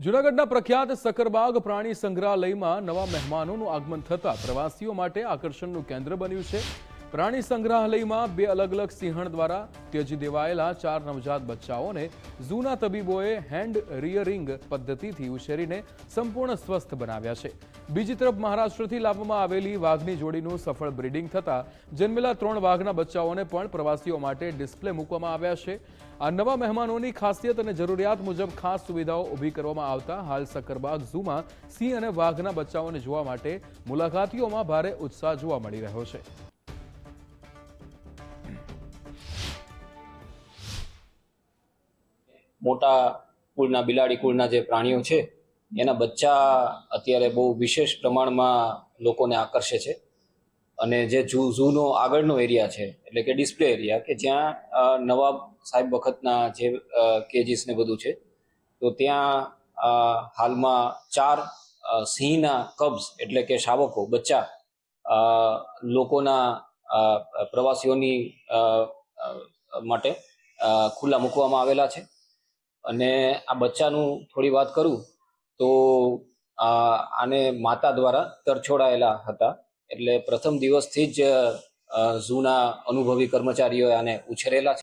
જૂનાગઢના પ્રખ્યાત સકરબાગ પ્રાણી સંગ્રહાલયમાં નવા મહેમાનોનું આગમન થતા પ્રવાસીઓ માટે આકર્ષણનું કેન્દ્ર બન્યું છે। પ્રાણી સંગ્રહાલયમાં બે અલગ અલગ સિંહણ દ્વારા ત્યજી દેવાયેલા 4 નવજાત બચ્ચાઓને ઝૂના તબીબોએ હેન્ડ રિયરિંગ પદ્ધતિથી ઉછેરીને સંપૂર્ણ સ્વસ્થ બનાવ્યા છે। બીજી તરફ મહારાષ્ટ્રથી લાવવામાં આવેલી વાઘની જોડીનું સફળ બ્રીડિંગ થતા જન્મેલા 3 વાઘના બચ્ચાઓને પણ પ્રવાસીઓ માટે ડિસ્પ્લે મૂકવામાં આવ્યા છે। આ નવા મહેમાનોની ખાસિયત અને જરૂરિયાત મુજબ ખાસ સુવિધાઓ ઊભી કરવામાં આવતા હાલ સકરબાગ ઝૂમાં સિંહ અને વાઘના બચ્ચાઓને જોવા માટે મુલાકાતીઓમાં ભારે ઉત્સાહ જોવા મળી રહ્યો છે। મોટા કુળના બિલાડી કુળના જે પ્રાણીઓ છે એના બચ્ચા અત્યારે બહુ વિશેષ પ્રમાણમાં લોકોને આકર્ષે છે। અને જે ઝૂનો આગળનો એરિયા છે એટલે કે ડિસ્પ્લે એરિયા કે જ્યાં નવાબ સાહેબ વખતના જે કેજીસ ને બધું છે, તો ત્યાં હાલમાં 4 સિંહના કબ્સ એટલે કે શાવકો બચ્ચા લોકોના પ્રવાસીઓની માટે ખુલ્લા મૂકવામાં આવેલા છે। અને આ બચ્ચાનું થોડી વાત કરું તો આને માતા દ્વારા તરછોડાયેલા હતા, એટલે પ્રથમ દિવસથી જ ઝૂના અનુભવી કર્મચારીઓએ આને ઉછેરેલા છે।